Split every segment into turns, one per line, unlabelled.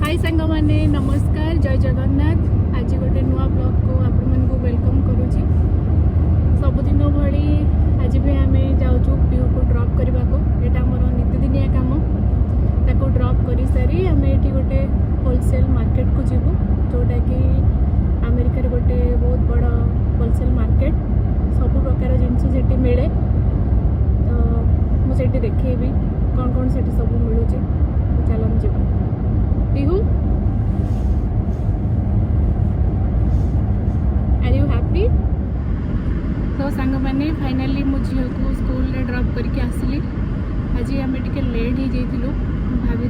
हाय सांग मैंने नमस्कार जय जगन्नाथ। आज गोटे नुआ ब्लॉग को आपको वेलकम करुँची। सबुदिन भली आज भी आम जाऊँ पीयू को ड्रॉप करने को। यहाँ मोर नीतिदिनिया कम ताको ड्रॉप कर सारी आम ये गोटे होलसेल मार्केट को जीवु जोटा कि अमेरिका गोटे बहुत बड़ होलसेल मार्केट। सब प्रकार जिनस से मिले तो मुझे देखेबी कौन कौन से सब मिलूँ। तो चलन जीव पीहू आर यू हैप्पी? तो सांग मैंने फाइनाली मो झील को स्कूल रे ड्रॉप करके आसली। आज आम टे लेट हो जाइलु भाभी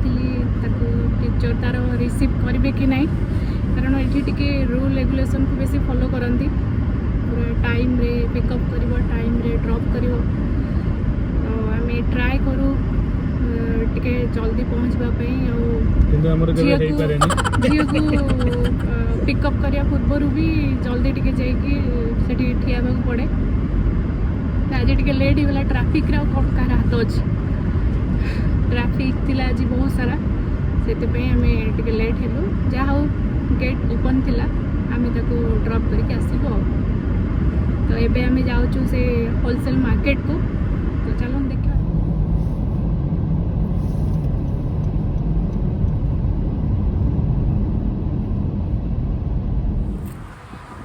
टीचर तार रिसीव करेंगे कि नहीं कारण ये रूल रेगुलेशन को बेसी फॉलो करती पूरा टाइम रे पिकअप कर टाइम रे ड्रॉप कर। तो आम ट्राए करूँ टिके जल्दी पहुँचवाई झील को पिकअप करने पूर्वर भी जल्दी टिके जाइए ठिया पड़े। आज टे लेट होगा ट्राफिक रे कौन कार हाथ अच्छे ट्राफिक थी आज बहुत सारा से आम टे लेट हेलु। जहाँ हो गेट ओपन थिला आम ड्रॉप करके आसबू। तो एबे आम जाऊँ से होलसेल मार्केट को। तो चलो देखा।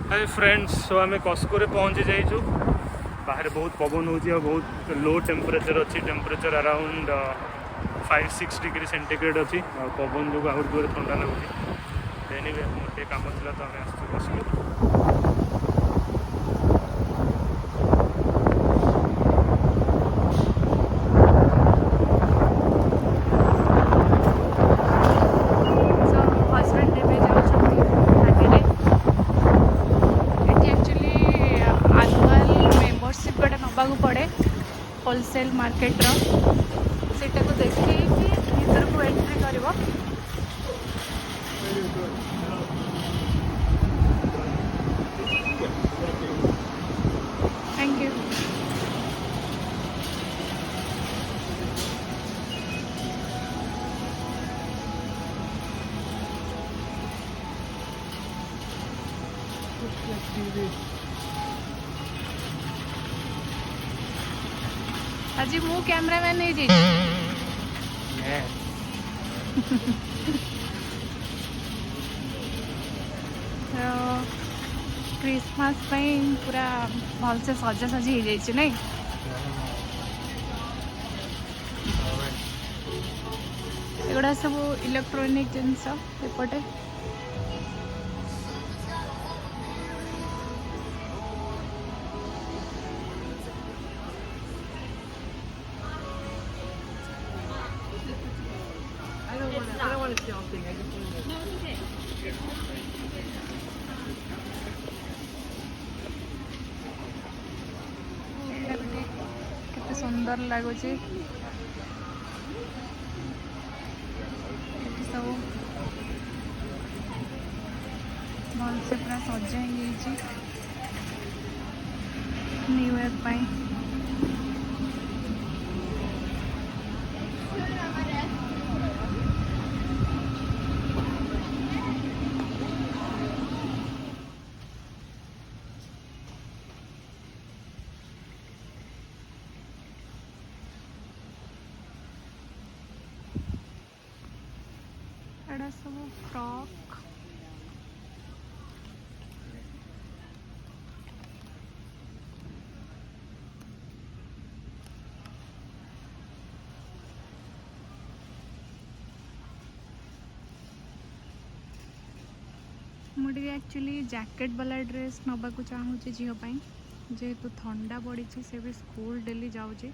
हाय फ्रेंड्स, सो आम कस्को रे पहुँची जाइछु। बाहर बहुत पवन हो बहुत लो टेम्परेचर अच्छी टेम्परेचर अराउंड 5-6 डिग्री सेंटीग्रेड अच्छी पवन जो आहरी दूर ठंडा लगुच। एनीवे मोटे काम था तो आम आसलु।
पड़े होलसेल मार्केट सेटा को देखी भीतर को एंट्री कर। Thank you. आज मु कैमरामैन नहीं जी तो क्रिसमस पूरा भल से सजा सजी हो जाए नहीं। एगुड़ा सब इलेक्ट्रोनिक जिनस एपटे केते सुंदर लगुच। सब भल से पूरा सजा न्यू ईयर पाई। एड़ा सब फ्रॉक मुझे एक्चुअली जैकेट वाला ड्रेस नबा को चाहूँगी झील जेहेतु ठंडा पड़ी से भी स्कूल डेली जाऊँगी।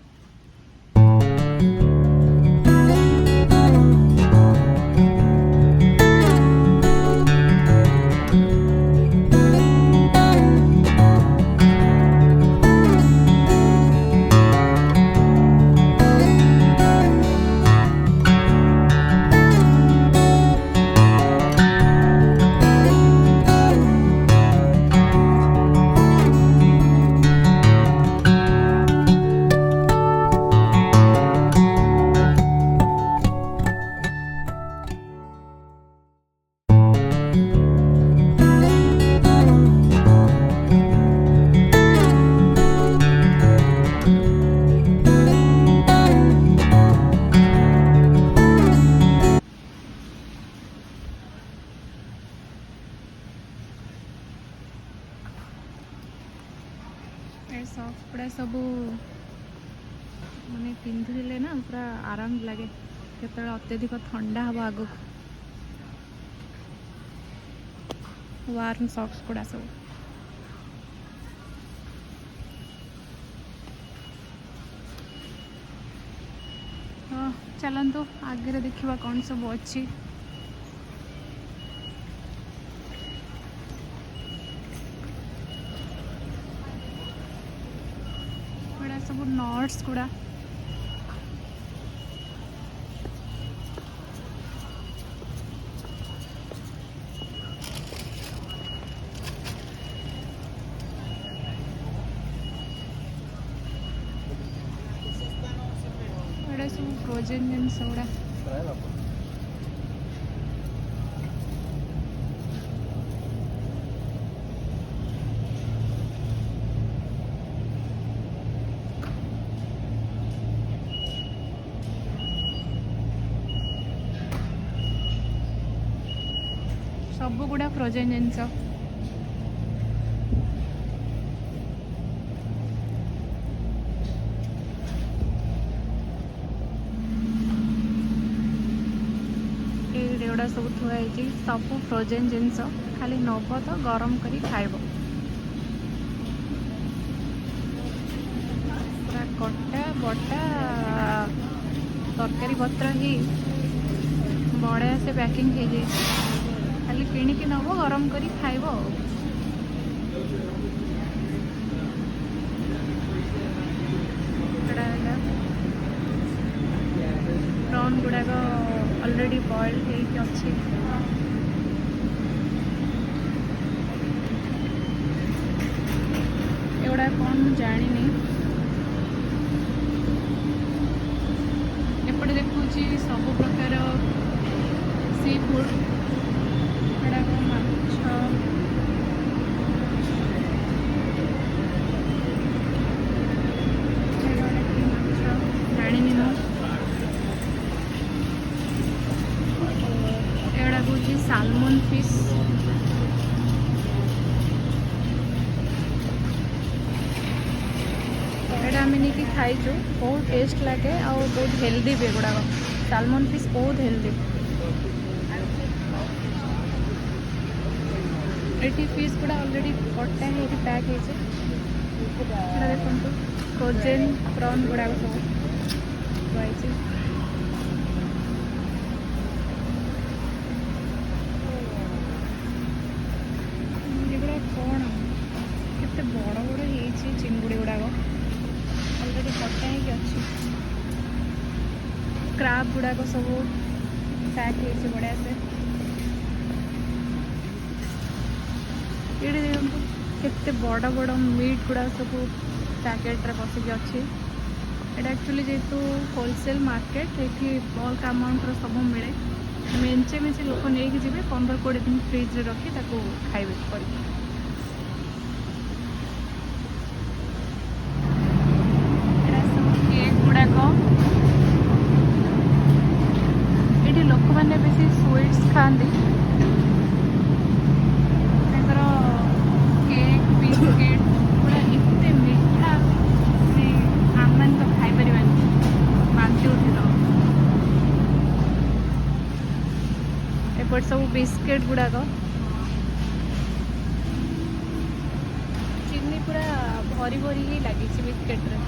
गुड़ा सब माने पिंधिले ना पूरा आराम लगे केत अत्यधिक ठंडा हम आग वार्म सॉक्स गुड़ा सब हाँ चलतु आगे देखा कौन सब अच्छी गुड़ा सब नट्स गुड़ा सब फ्रोजेन जिनस गुड़ा सब गुड़ा फ्रोजेन जिनस सब थुआई सब फ्रोजेन जिनस खाली नब तो गरम करी खाइब पूरा कटा बटा तरकारी पत्र ही बढ़िया से पैकिंग हो जाए खाली किणिकी नब गरम करी खाइब प्रॉन गुड़ाक ऑलरेडी बॉइल्ड होती एगुड़ा कौन जानी एपटे देखुची सब प्रकार सी फूड गुड़ाक माछ जानी हूँ सालमन फिश एटा आम नहीं खाइचु बहुत टेस्ट लगे और बहुत हेल्दी भी गुड़ाक सालमन फिश बहुत हेल्दी ये फिश गुड़ा ऑलरेडी कटा है पैक हो देखो फ्रोजेन प्रॉन गुड़ाक सब थी कौन केते बड़ बड़ हो चिंगुड़ी गुड़ाक अलरेडी कटा ही अच्छी क्राब गुड़ाक सब पैक हो बढ़िया से ये देखो केते बड़ बड़ मीट गुड़ा सब पैकेट्रे बसिक अच्छी यहाँ एक्चुअली जेहेतु होलसेल मार्केट ये बल्क अमाउंट सब मिले मेंचे मेंचे लोक नहीं जी 15-20 दिन फ्रिज रखी खाइबे करके ये लोक मैंने बेसी स्वीट्स खाती केक बिस्किट पूरा एत मीठा से आम मैंने तो खाईपर बांति उठे एपट सब बिस्किट गुड़ाक चीनी पूरा भरी भरी ही लगी बिस्किट रे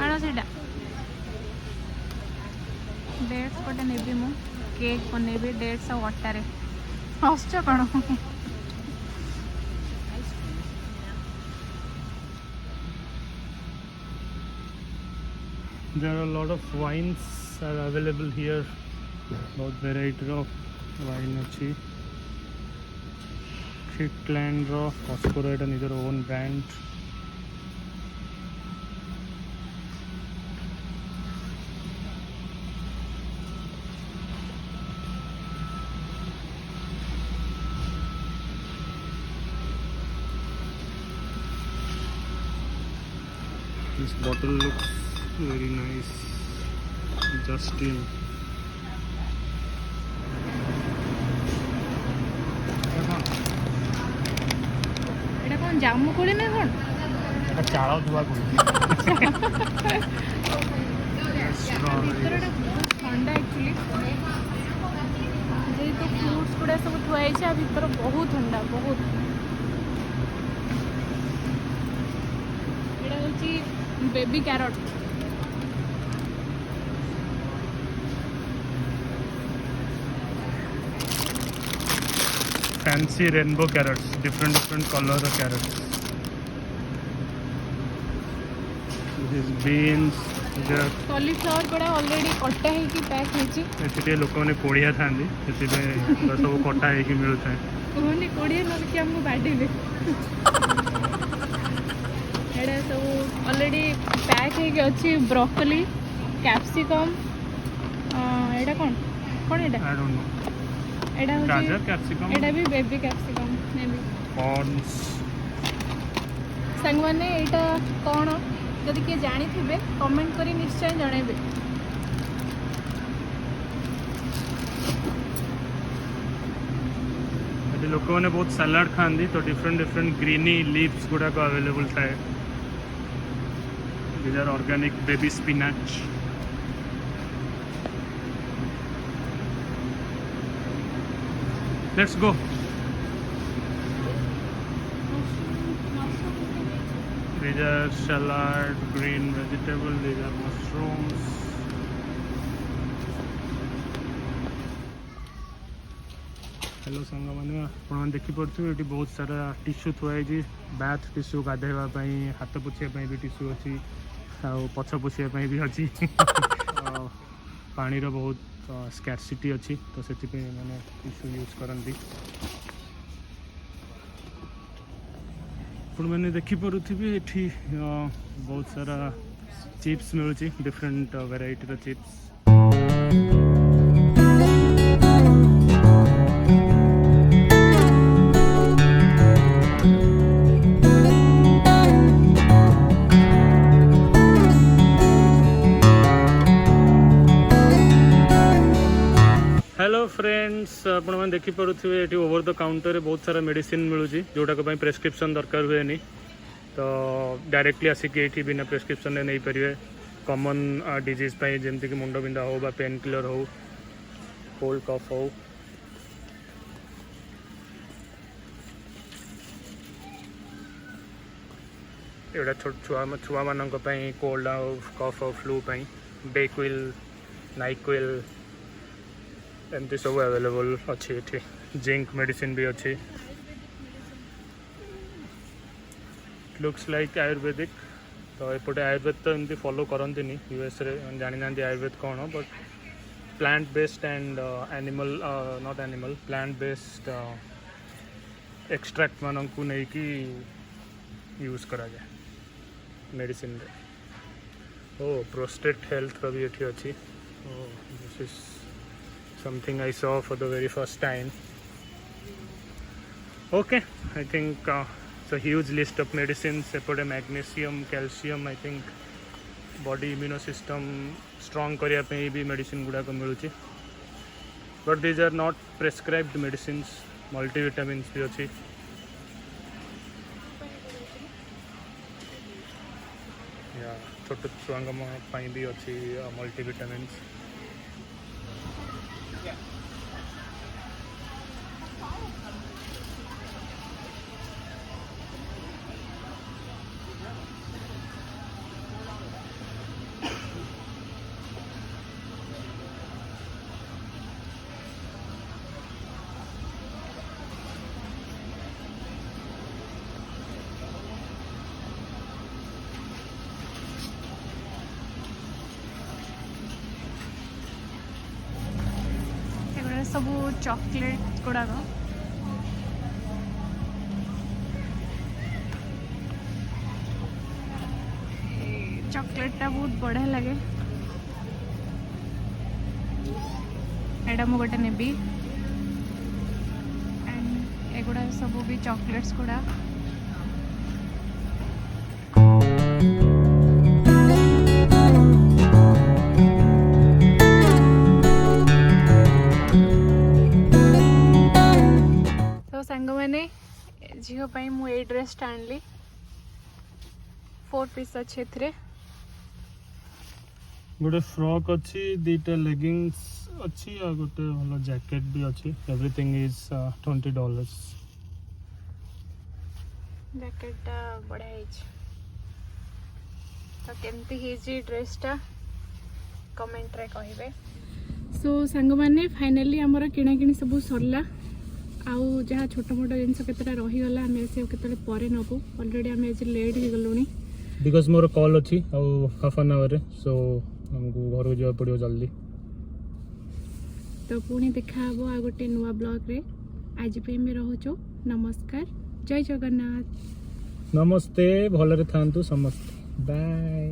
आण से डेट्स गोटे नेबी मु केक बनैबी डेट्स और अटारे हस कौन
There are a lot of wines are available here बहुत वेराइटी वाइन अच्छी फिटलैंड कस्कोर एटा निजर own brand This bottle looks very nice. Justin.
এটা কোন জামু কোলি না কোন
এটা চালাও ধোয়া করি
ভিতরটা ବହୁତ ଥଣ୍ଡା ଆକ୍ଚୁଆଲି ଯେହେତୁ ଫ୍ରୁଟ୍ସ ଗୁଡ଼ା ସବୁ ଥୁଆ ହେଇଛି ଆ ଭିତର ବହୁତ ଥଣ୍ଡା ବହୁତ ଏଇଟା ହେଉଛି baby carrot
fancy rainbow carrots, different color of carrots. This is beans.
Cauliflower गुड़ा ऑलरेडी कटा है कि पैक ହେଇଛି
ଏଥିରେ ଲୋକମାନେ କୋଡ଼ିଆ ଥାନ୍ତି ସେଥିପାଇଁ ସବୁ କଟା ହେଇକି ମିଳୁଥାଏ
କୁହନି କୋଡ଼ିଆ ନହେଲେ କି ଆମକୁ ବାଡ଼ିବେ ଏଇଟା ସବୁ ଅଲରେଡ଼ି ପ୍ୟାକ୍ ହେଇକି ଅଛି ବ୍ରୋକୋଲି କ୍ୟାପ୍ସିକମ୍ ଏଇଟା କ'ଣ ଏଇଟା
I don't know.
ଏଇଟା
ଗାଜର
ହେଉଛି
କ୍ୟାପ୍ସିକମ୍
ଏଇଟା ବି ବେବି କ୍ୟାପ୍ସିକମ୍ ନେବି
କର୍ନସ୍
ସାଙ୍ଗମାନେ ଏଇଟା କ'ଣ ଯଦି କିଏ ଜାଣିଥିବେ କମେଣ୍ଟ କରି ନିଶ୍ଚୟ ଜଣାଇବେ
ଏଠି ଲୋକମାନେ ବହୁତ ସାଲାଡ଼ ଖାଆନ୍ତି ତ ଡିଫରେଣ୍ଟ ଗ୍ରୀନି ଲିଭ୍ସ ଗୁଡ଼ାକ ଆଭେଲେବୁଲ୍ ଥାଏ These are organic baby spinach. Let's go. These are salad, green vegetable, these are mushrooms. Hello सांग मैंने आप देखिपे ये बहुत सारा टिश्यू थुआई बाथ टिश्यू गाधेवा हाथ पोछापी भी टिश्यू अच्छी पछ पोछापी भी अच्छी पानी बहुत स्कैरसिटी अच्छी तो से मैंने टिश्यू यूज करती पुण मैंने देखिपे ये बहुत सारा चिप्स मिलूँ different variety chips hello friends आपने देखिपे ये ओवर द काउंटर बहुत सारा मेडिसिन मिलूँ जोटाक प्रेस्क्रिप्शन दरकार हुए नहीं तो डायरेक्टली आसिक ये बिना प्रेस्क्रिप्शन नहीं पारे कॉमन डिजीज जमती कि मुंड बिंधा हो पेन किलर हो कोल्ड कफ हो एटा छुआ छुआ मान कोल्ड कफ फ्लू बेक्विल नाइक्विल एमती सब अवेलेबल अच्छी ये जिंक मेडिसिन भी अच्छी लुक्स लाइक आयुर्वेदिक तो एपटे आयुर्वेद तो एमती फॉलो करती यूएस रे जानी ना आयुर्वेद कौन but plant based and animal not animal plant based extract मान को नहीं कि यूज करा जाए मेडिसिन रे ओ प्रोस्टेट हेल्थ का भी ये अच्छी this is something I saw for the very first time. Okay, I think it's a huge list of medicines. Epote magnesium, calcium, I think body immunosystem strong kariya pe bhi medicine guda ko miluchi. But these are not prescribed medicines. Multivitamins bhi achi. Yeah, choto chuanga pai bhi achi multivitamins.
सब chocolate गुड़ाक चॉकलेटा बहुत बढ़िया लगे एटा मु गोटे नेबी and एगुड़ा सब भी chocolates गुड़ा तो सांग मैंने झील मु ये ड्रेस आनली 4 पीस अच्छे थे
गोटे फ्रॉक अच्छी दीटा लेगिंग्स अच्छी और गोटे भल जैकेट भी अच्छी एवरीथिंग इज $20
जैकेटा बढ़िया है तो केमती है ड्रेसटा कमेंट रे कहिबे सो सांग माने फाइनली हमर किना किनी सब सरला आउ जहाँ छोट मोट जिनस केतटा रहीगला आम से केतले परे नबू ऑलरेडी आम आज लेट हो गलुनी
बिकॉज मोर कॉल अच्छी आउ हाफ एन आवर सो हमको घर को जावा पड़ियो जल्दी
तो पुणी देखा हबो आ गोटे नुआ ब्लॉग रे आज पे में रहुचो नमस्कार जय जगन्नाथ
नमस्ते भलरे थांतु समस्त बाय।